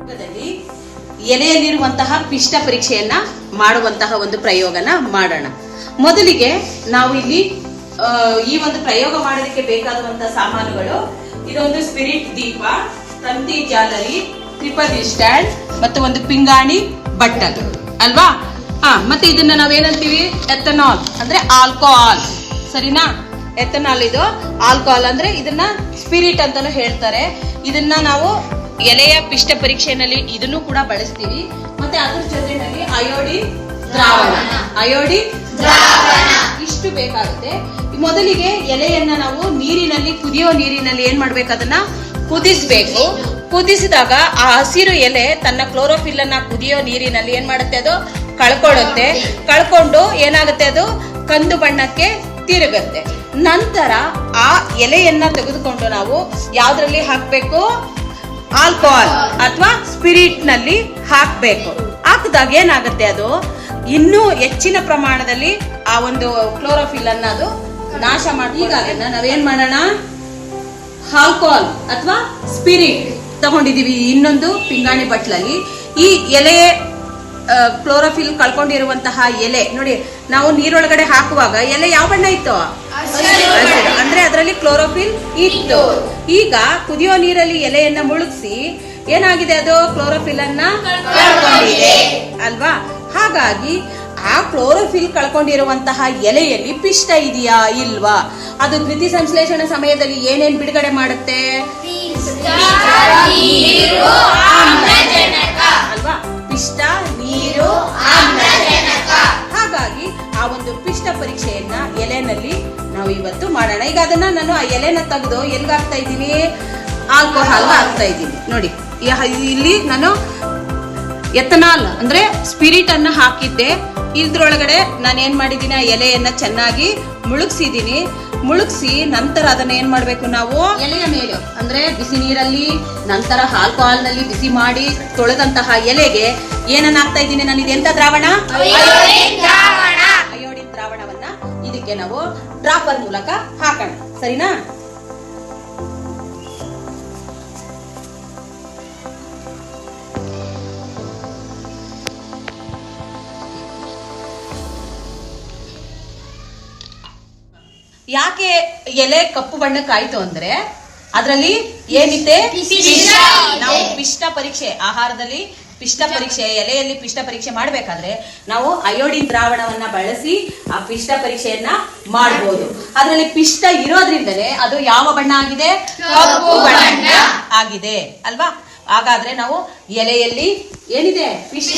ಭಾಗದಲ್ಲಿ ಎಲೆಯಲ್ಲಿರುವಂತಹ ಪಿಷ್ಟ ಪರೀಕ್ಷೆಯನ್ನ ಮಾಡುವಂತಹ ಒಂದು ಪ್ರಯೋಗನ ಮಾಡೋಣ. ಮೊದಲಿಗೆ ನಾವು ಇಲ್ಲಿ ಈ ಒಂದು ಪ್ರಯೋಗ ಮಾಡೋದಕ್ಕೆ ಬೇಕಾಗುವಂತಹ ಸಾಮಾನುಗಳು, ಇದೊಂದು ಸ್ಪಿರಿಟ್ ದೀಪ, ತಂತಿ ಜಾಲರಿ, ತ್ರಿಪದಿ ಸ್ಟ್ಯಾಂಡ್ ಮತ್ತು ಒಂದು ಪಿಂಗಾಣಿ ಬಟ್ಟಲು ಅಲ್ವಾ. ಮತ್ತೆ ಇದನ್ನ ನಾವೇನಂತೀವಿ, ಎಥನಾಲ್ ಅಂದ್ರೆ ಆಲ್ಕೋಹಾಲ್, ಸರಿನಾ? ಎಥನಾಲ್ ಇದು ಆಲ್ಕೋಹಾಲ್ ಅಂದ್ರೆ ಇದನ್ನ ಸ್ಪಿರಿಟ್ ಅಂತಾನು ಹೇಳ್ತಾರೆ. ಇದನ್ನ ನಾವು ಎಲೆಯ ಪಿಷ್ಟ ಪರೀಕ್ಷೆಯಲ್ಲಿ ಇದನ್ನು ಕೂಡ ಬಳಸ್ತೀವಿ. ಮತ್ತೆ ಅದ್ರ ಜೊತೆನಲ್ಲಿ ಅಯೋಡಿನ್ ದ್ರಾವಣ ಇಷ್ಟು ಬೇಕಾಗುತ್ತೆ. ಮೊದಲಿಗೆ ಎಲೆಯನ್ನ ನಾವು ನೀರಿನಲ್ಲಿ, ಕುದಿಯೋ ನೀರಿನಲ್ಲಿ ಏನ್ ಮಾಡ್ಬೇಕು, ಅದನ್ನ ಕುದಿಸ್ಬೇಕು. ಕುದಿಸಿದಾಗ ಆ ಹಸಿರು ಎಲೆ ತನ್ನ ಕ್ಲೋರೋಫಿಲ್ ಅನ್ನ ಕುದಿಯೋ ನೀರಿನಲ್ಲಿ ಏನ್ ಮಾಡುತ್ತೆ, ಅದು ಕಳ್ಕೊಂಡು ಏನಾಗುತ್ತೆ, ಅದು ಕಂದು ಬಣ್ಣಕ್ಕೆ ತಿರುಗುತ್ತೆ. ನಂತರ ಆ ಎಲೆಯನ್ನ ತೆಗೆದುಕೊಂಡು ನಾವು ಯಾವ್ದ್ರಲ್ಲಿ ಹಾಕ್ಬೇಕು, ಆಲ್ಕೋಹಾಲ್ ಅಥವಾ ಸ್ಪಿರಿಟ್ ನಲ್ಲಿ ಹಾಕ್ಬೇಕು. ಹಾಕಿದಾಗ ಏನಾಗುತ್ತೆ, ಅದು ಇನ್ನೂ ಹೆಚ್ಚಿನ ಪ್ರಮಾಣದಲ್ಲಿ ಆ ಒಂದು ಕ್ಲೋರೋಫಿಲ್ ಅನ್ನ ಅದು ನಾಶ ಮಾಡಿ. ಈಗ ಅದನ್ನ ನಾವೇನ್ ಮಾಡೋಣ, ಆಲ್ಕೋಹಾಲ್ ಅಥವಾ ಸ್ಪಿರಿಟ್ ತಗೊಂಡಿದೀವಿ ಇನ್ನೊಂದು ಪಿಂಗಾಣಿ ಬಟ್ಲಲ್ಲಿ. ಈ ಎಲೆ ಕ್ಲೋರೋಫಿಲ್ ಕಳ್ಕೊಂಡಿರುವಂತಹ ಎಲೆ ನೋಡಿ, ನಾವು ನೀರೊಳಗಡೆ ಹಾಕುವಾಗ ಎಲೆ ಯಾವ ಬಣ್ಣ ಇತ್ತು, ಅಂದ್ರೆ ಅದರಲ್ಲಿ ಕ್ಲೋರೋಫಿಲ್ ಇತ್ತು. ಈಗ ಕುದಿಯೋ ನೀರಲ್ಲಿ ಎಲೆಯನ್ನ ಮುಳುಗಿಸಿ ಏನಾಗಿದೆ, ಅದು ಕ್ಲೋರೋಫಿಲ್ ಅನ್ನ ಕಳ್ಕೊಂಡಿದೆ ಅಲ್ವಾ. ಹಾಗಾಗಿ ಆ ಕ್ಲೋರೋಫಿಲ್ ಕಳ್ಕೊಂಡಿರುವಂತಹ ಎಲೆಯಲ್ಲಿ ಪಿಷ್ಟ ಇದೆಯಾ ಇಲ್ವಾ, ಅದು ದ್ಯುತಿ ಸಂಶ್ಲೇಷಣ ಸಮಯದಲ್ಲಿ ಏನೇನ್ ಬಿಡುಗಡೆ ಮಾಡುತ್ತೆ ಅಲ್ವಾ, ಪಿಷ್ಟ, ನೀರು, ಆಮ್ಲಜನಕ. ಹಾಗಾಗಿ ಆ ಒಂದು ಪಿಷ್ಟ ಪರೀಕ್ಷೆಯನ್ನ ಎಲೆನಲ್ಲಿ ನಾವು ಇವತ್ತು ಮಾಡೋಣ. ಈಗ ಅದನ್ನ ನಾನು ಆ ಎಲೆನ ತೆಗೆದು ಎಲ್ಗ ಹಾಕ್ತಾ ಇದ್ದೀನಿ, ಆಲ್ಕೋಹಾಲ್ ಹಾಕ್ತಾ ಇದ್ದೀನಿ ನೋಡಿ. ಇಲ್ಲಿ ನಾನು ಎಥನಾಲ್ ಅಂದ್ರೆ ಸ್ಪಿರಿಟ್ ಅನ್ನ ಹಾಕಿದ್ದೆ. ಇದ್ರೊಳಗಡೆ ನಾನು ಏನ್ ಮಾಡಿದೀನಿ, ಆ ಎಲೆಯನ್ನ ಚೆನ್ನಾಗಿ ಮುಳುಗಿಸಿ ನಂತರ ಅದನ್ನ ಏನ್ ಮಾಡ್ಬೇಕು, ನಾವು ಎಲೆಯ ಮೇಲೆ ಅಂದ್ರೆ ಬಿಸಿ ನೀರಲ್ಲಿ, ನಂತರ ಆಲ್ಕೋಹಾಲ್ ನಲ್ಲಿ ಬಿಸಿ ಮಾಡಿ ತೊಳೆದಂತಹ ಎಲೆಗೆ ಏನನ್ನ ಹಾಕ್ತಾ ಇದ್ದೀನಿ ನಾನು, ಇದೆಂತ ದ್ರಾವಣ, ಅಯೋಡಿನ್ ದ್ರಾವಣವನ್ನ ಇದಕ್ಕೆ ನಾವು ಡ್ರಾಪರ್ ಮೂಲಕ ಹಾಕೋಣ, ಸರಿನಾ? ಯಾಕೆ ಎಲೆ ಕಪ್ಪು ಬಣ್ಣಕ್ಕಾಯ್ತು ಅಂದ್ರೆ ಅದರಲ್ಲಿ ಏನಿದೆ, ನಾವು ಪಿಷ್ಟ ಪರೀಕ್ಷೆ, ಆಹಾರದಲ್ಲಿ ಪಿಷ್ಟ ಪರೀಕ್ಷೆ, ಎಲೆಯಲ್ಲಿ ಪಿಷ್ಟ ಪರೀಕ್ಷೆ ಮಾಡ್ಬೇಕಾದ್ರೆ ನಾವು ಅಯೋಡಿನ್ ದ್ರಾವಣವನ್ನ ಬಳಸಿ ಆ ಪಿಷ್ಟ ಪರೀಕ್ಷೆಯನ್ನ ಮಾಡಬಹುದು. ಅದರಲ್ಲಿ ಪಿಷ್ಟ ಇರೋದ್ರಿಂದಲೇ ಅದು ಯಾವ ಬಣ್ಣ ಆಗಿದೆ, ಕಪ್ಪು ಬಣ್ಣ ಆಗಿದೆ ಅಲ್ವಾ. ಹಾಗಾದ್ರೆ ನಾವು ಎಲೆಯಲ್ಲಿ ಏನಿದೆ, ಪಿಷ್ಟ